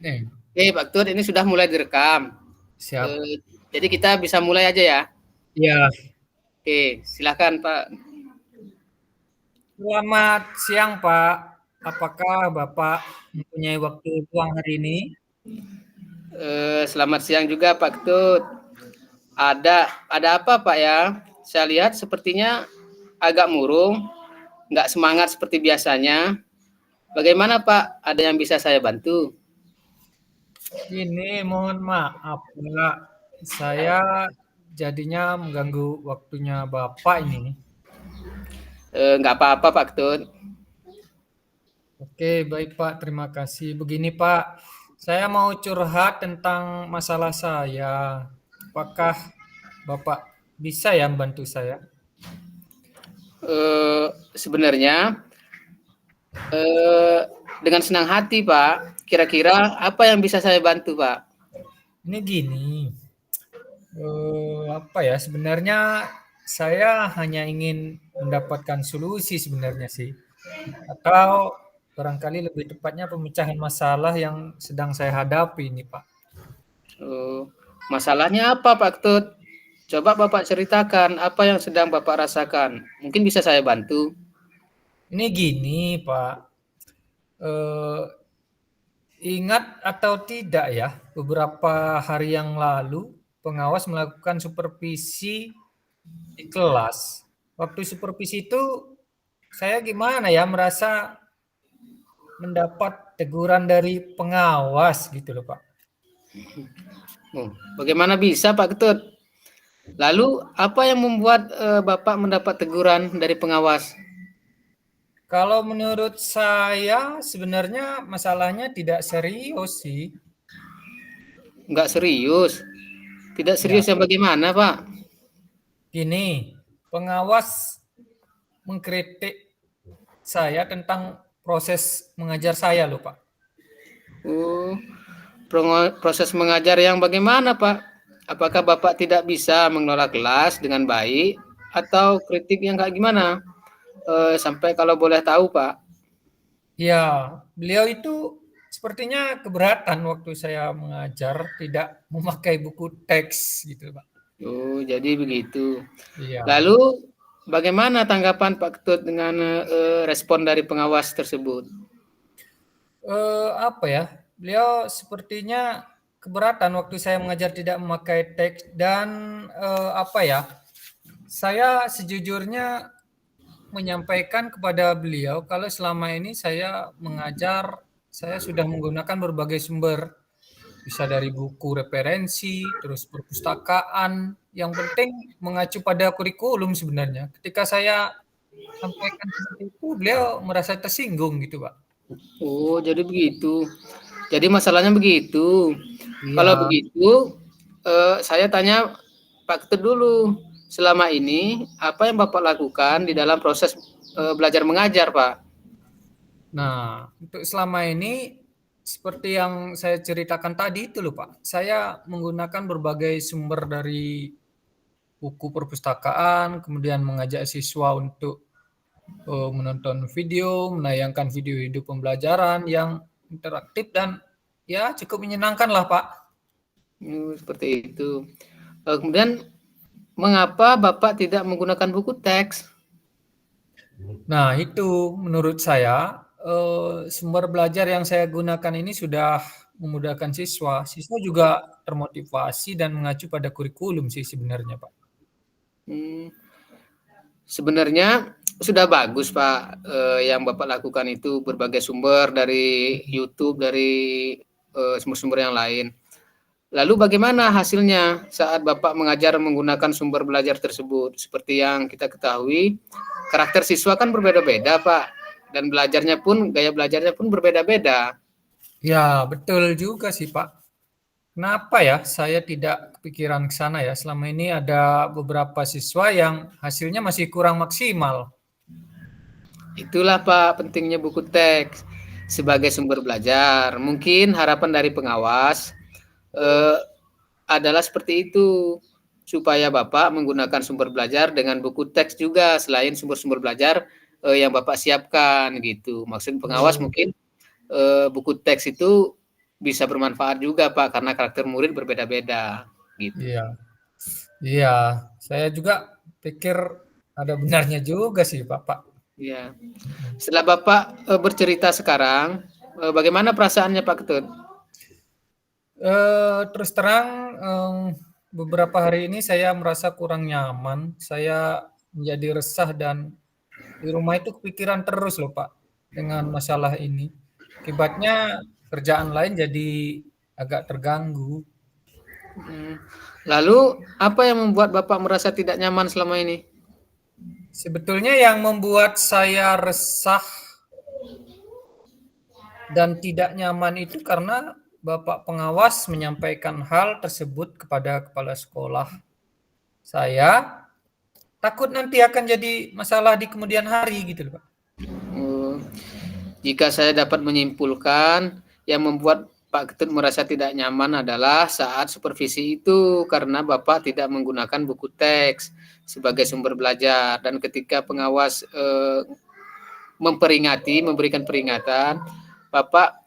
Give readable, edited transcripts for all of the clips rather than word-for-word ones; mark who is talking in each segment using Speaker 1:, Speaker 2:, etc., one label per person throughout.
Speaker 1: Nih,
Speaker 2: Oke, Pak Tut, ini sudah mulai direkam.
Speaker 1: siap.
Speaker 2: Jadi kita bisa mulai aja ya.
Speaker 1: Ya,
Speaker 2: Oke, silakan Pak.
Speaker 1: selamat siang, Pak. Apakah Bapak mempunyai waktu luang hari ini?
Speaker 2: Selamat siang juga Pak Tut. Ada apa Pak ya? Saya lihat sepertinya agak murung, nggak semangat seperti biasanya. Bagaimana Pak? Ada yang bisa saya bantu?
Speaker 1: Ini mohon maaf, Pak. Saya jadinya mengganggu waktunya Bapak ini.
Speaker 2: Nggak apa-apa Pak Tut.
Speaker 1: Oke, baik Pak. Terima kasih. Begini, Pak. Saya mau curhat tentang masalah saya. Apakah Bapak bisa ya membantu saya?
Speaker 2: Sebenarnya eh, dengan senang hati Pak. Kira-kira apa yang bisa saya bantu Pak?
Speaker 1: Ini gini. Apa ya, sebenarnya saya hanya ingin mendapatkan solusi sebenarnya sih, atau barangkali lebih tepatnya pemecahan masalah yang sedang saya hadapi ini, Pak.
Speaker 2: Oh, masalahnya apa Pak Tut? Coba Bapak ceritakan apa yang sedang Bapak rasakan. Mungkin bisa saya bantu.
Speaker 1: Ini gini, Pak, eee, ingat atau tidak ya, beberapa hari yang lalu pengawas melakukan supervisi di kelas. Waktu supervisi itu saya gimana ya, merasa mendapat teguran dari pengawas gitu loh, Pak.
Speaker 2: Oh, bagaimana bisa Pak Ketut? Lalu apa yang membuat Bapak mendapat teguran dari pengawas?
Speaker 1: Kalau menurut saya sebenarnya masalahnya tidak serius sih.
Speaker 2: Enggak serius. Tidak
Speaker 1: Ya,
Speaker 2: serius yang bagaimana Pak?
Speaker 1: gini, pengawas mengkritik saya tentang proses mengajar saya loh, Pak.
Speaker 2: Oh, proses mengajar yang bagaimana Pak? Apakah Bapak tidak bisa mengelola kelas dengan baik atau kritik yang kayak gimana? Sampai kalau boleh tahu Pak.
Speaker 1: Ya, beliau itu sepertinya keberatan waktu saya mengajar tidak memakai buku teks gitu, Pak.
Speaker 2: Oh, jadi begitu.
Speaker 1: Iya.
Speaker 2: Lalu bagaimana tanggapan Pak Ketut dengan respon dari pengawas tersebut?
Speaker 1: Apa ya, beliau sepertinya keberatan waktu saya mengajar tidak memakai teks dan, apa ya, saya sejujurnya menyampaikan kepada beliau kalau selama ini saya mengajar, saya sudah menggunakan berbagai sumber, bisa dari buku referensi, terus perpustakaan, yang penting mengacu pada kurikulum sebenarnya. Ketika saya sampaikan seperti itu, beliau merasa tersinggung gitu, Pak.
Speaker 2: Oh, jadi begitu. Jadi masalahnya begitu. Kalau
Speaker 1: Iya.
Speaker 2: begitu, saya tanya Pak Ketut dulu. Selama ini apa yang Bapak lakukan di dalam proses belajar mengajar, Pak?
Speaker 1: Nah, untuk selama ini seperti yang saya ceritakan tadi itu loh, Pak. Saya menggunakan berbagai sumber dari buku perpustakaan, kemudian mengajak siswa untuk menonton video, menayangkan video hidup pembelajaran yang interaktif dan ya cukup menyenangkan lah, Pak.
Speaker 2: Seperti itu. Kemudian mengapa Bapak tidak menggunakan buku teks?
Speaker 1: Nah, itu menurut saya sumber belajar yang saya gunakan ini sudah memudahkan siswa. Siswa juga termotivasi dan mengacu pada kurikulum sih sebenarnya, Pak.
Speaker 2: Hmm, Sebenarnya sudah bagus Pak, yang Bapak lakukan itu berbagai sumber dari YouTube, dari sumber-sumber yang lain. Lalu bagaimana hasilnya saat Bapak mengajar menggunakan sumber belajar tersebut? Seperti yang kita ketahui, karakter siswa kan berbeda-beda Pak, dan belajarnya pun, gaya belajarnya pun berbeda-beda.
Speaker 1: Ya, betul juga sih, Pak. Kenapa ya saya tidak kepikiran ke sana ya? Selama ini ada beberapa siswa yang hasilnya masih kurang maksimal.
Speaker 2: Itulah Pak pentingnya buku teks sebagai sumber belajar. Mungkin harapan dari pengawas eh, adalah seperti itu supaya Bapak menggunakan sumber belajar dengan buku teks juga selain sumber-sumber belajar yang Bapak siapkan gitu. Maksud pengawas
Speaker 1: Oh,
Speaker 2: mungkin buku teks itu bisa bermanfaat juga Pak, karena karakter murid berbeda-beda, gitu.
Speaker 1: Iya. Iya, saya juga pikir ada benarnya juga sih, Bapak.
Speaker 2: Iya. Setelah Bapak, bercerita sekarang, bagaimana perasaannya Pak Ketut?
Speaker 1: Terus terang, beberapa hari ini saya merasa kurang nyaman. Saya menjadi resah dan di rumah itu kepikiran terus loh, Pak, dengan masalah ini. Akibatnya kerjaan lain jadi agak terganggu.
Speaker 2: Lalu apa yang membuat Bapak merasa tidak nyaman selama ini?
Speaker 1: Sebetulnya yang membuat saya resah dan tidak nyaman itu karena Bapak pengawas menyampaikan hal tersebut kepada kepala sekolah. Saya takut nanti akan jadi masalah di kemudian hari gitu loh, Pak.
Speaker 2: Oh, jika saya dapat menyimpulkan, yang membuat Pak Ketut merasa tidak nyaman adalah saat supervisi itu karena Bapak tidak menggunakan buku teks sebagai sumber belajar dan ketika pengawas memberikan peringatan, Bapak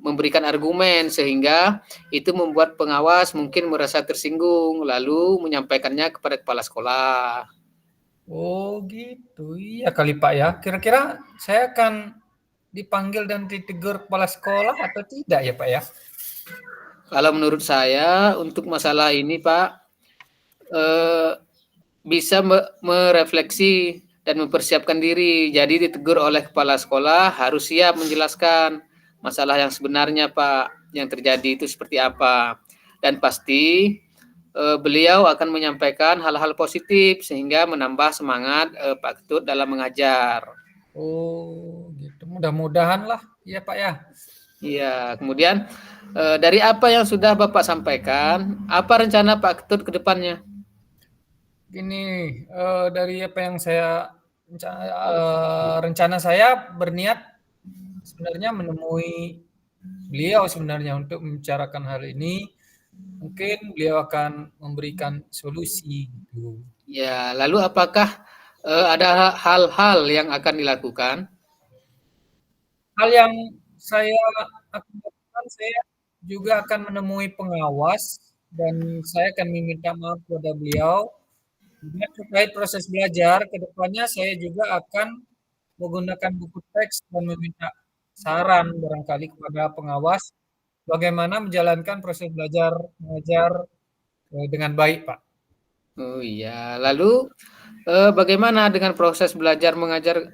Speaker 2: memberikan argumen sehingga itu membuat pengawas mungkin merasa tersinggung lalu menyampaikannya kepada kepala sekolah.
Speaker 1: Oh gitu, iya kali Pak ya. Kira-kira saya akan dipanggil dan ditegur kepala sekolah atau tidak ya Pak ya?
Speaker 2: Kalau menurut saya untuk masalah ini Pak, eh, bisa merefleksi dan mempersiapkan diri. Jadi ditegur oleh kepala sekolah harus siap menjelaskan masalah yang sebenarnya Pak, yang terjadi itu seperti apa. Dan pasti beliau akan menyampaikan hal-hal positif sehingga menambah semangat Pak Ketut dalam mengajar.
Speaker 1: Oh gitu, mudah-mudahan lah ya Pak ya.
Speaker 2: Iya, kemudian dari apa yang sudah Bapak sampaikan, apa rencana Pak Ketut ke depannya?
Speaker 1: Gini, dari apa yang saya rencana saya berniat sebenarnya menemui beliau sebenarnya untuk membicarakan hal ini. Mungkin beliau akan memberikan solusi gitu.
Speaker 2: Ya, lalu apakah ada hal-hal yang akan dilakukan?
Speaker 1: Hal yang saya akan lakukan, saya juga akan menemui pengawas dan saya akan meminta maaf kepada beliau. Kemudian terkait proses belajar, ke depannya saya juga akan menggunakan buku teks dan meminta saran barangkali kepada pengawas bagaimana menjalankan proses belajar mengajar dengan baik, Pak.
Speaker 2: Oh iya, lalu bagaimana dengan proses belajar mengajar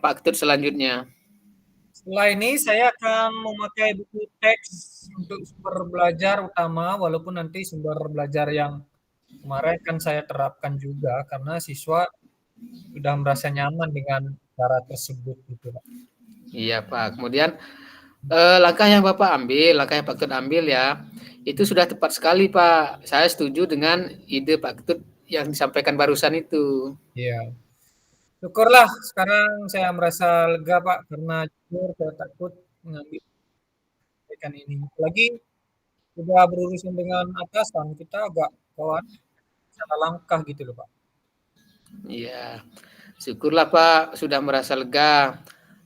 Speaker 2: Pak Ketut selanjutnya?
Speaker 1: Setelah ini saya akan memakai buku teks untuk sumber belajar utama, walaupun nanti sumber belajar yang kemarin kan saya terapkan juga karena siswa sudah merasa nyaman dengan cara tersebut gitu, Pak.
Speaker 2: Iya Pak, kemudian langkah yang Bapak ambil, langkah yang Pak Ketut ambil ya, itu sudah tepat sekali Pak. Saya setuju dengan ide Pak Ketut yang disampaikan barusan itu.
Speaker 1: Iya. Syukurlah sekarang saya merasa lega Pak karena jujur saya takut mengambil kebijakan ini. Apalagi sudah berurusan dengan atasan, kita agak khawatir salah langkah gitu loh Pak.
Speaker 2: Iya, syukurlah Pak sudah merasa lega.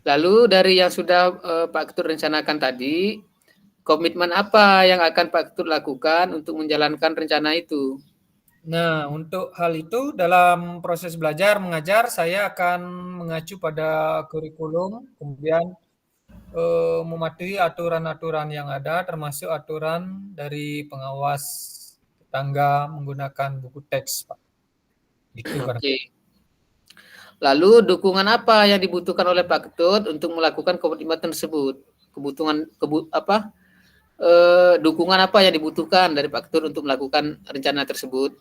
Speaker 2: Lalu dari yang sudah Pak Ketut rencanakan tadi, komitmen apa yang akan Pak Ketut lakukan untuk menjalankan rencana itu?
Speaker 1: Nah, untuk hal itu dalam proses belajar mengajar saya akan mengacu pada kurikulum, kemudian mematuhi aturan-aturan yang ada termasuk aturan dari pengawas tetangga menggunakan buku teks, Pak. Itu
Speaker 2: Oke.
Speaker 1: barangkali.
Speaker 2: Lalu dukungan apa yang dibutuhkan oleh Pak Ketut untuk melakukan komitmen tersebut? Dukungan apa yang dibutuhkan dari Pak Ketut untuk melakukan rencana tersebut?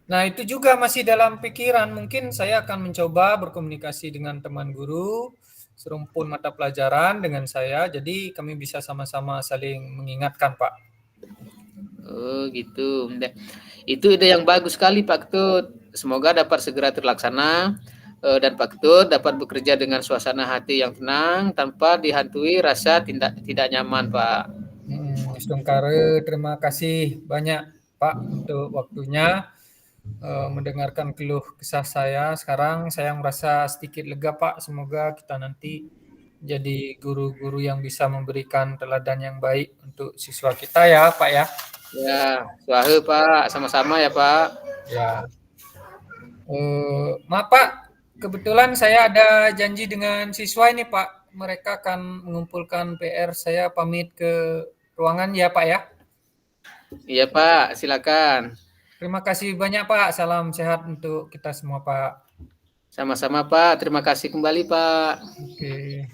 Speaker 1: Nah, itu juga masih dalam pikiran. Mungkin saya akan mencoba berkomunikasi dengan teman guru, serumpun mata pelajaran dengan saya. Jadi kami bisa sama-sama saling mengingatkan, Pak.
Speaker 2: Oh gitu. Itu ide yang bagus sekali Pak Ketut. Semoga dapat segera terlaksana dan Pak Ketut dapat bekerja dengan suasana hati yang tenang tanpa dihantui rasa tidak nyaman Pak.
Speaker 1: Stungkare, terima kasih banyak, Pak, untuk waktunya mendengarkan keluh kesah saya. Sekarang saya merasa sedikit lega, Pak. Semoga kita nanti jadi guru-guru yang bisa memberikan teladan yang baik untuk siswa kita ya, Pak ya.
Speaker 2: Ya, suahe Pak, sama-sama ya Pak.
Speaker 1: Ya. Maaf Pak, kebetulan saya ada janji dengan siswa ini Pak. Mereka akan mengumpulkan PR. Saya pamit ke ruangan ya Pak ya.
Speaker 2: Iya Pak, silakan.
Speaker 1: Terima kasih banyak Pak. Salam sehat untuk kita semua Pak.
Speaker 2: Sama-sama Pak, terima kasih kembali Pak.
Speaker 1: Oke.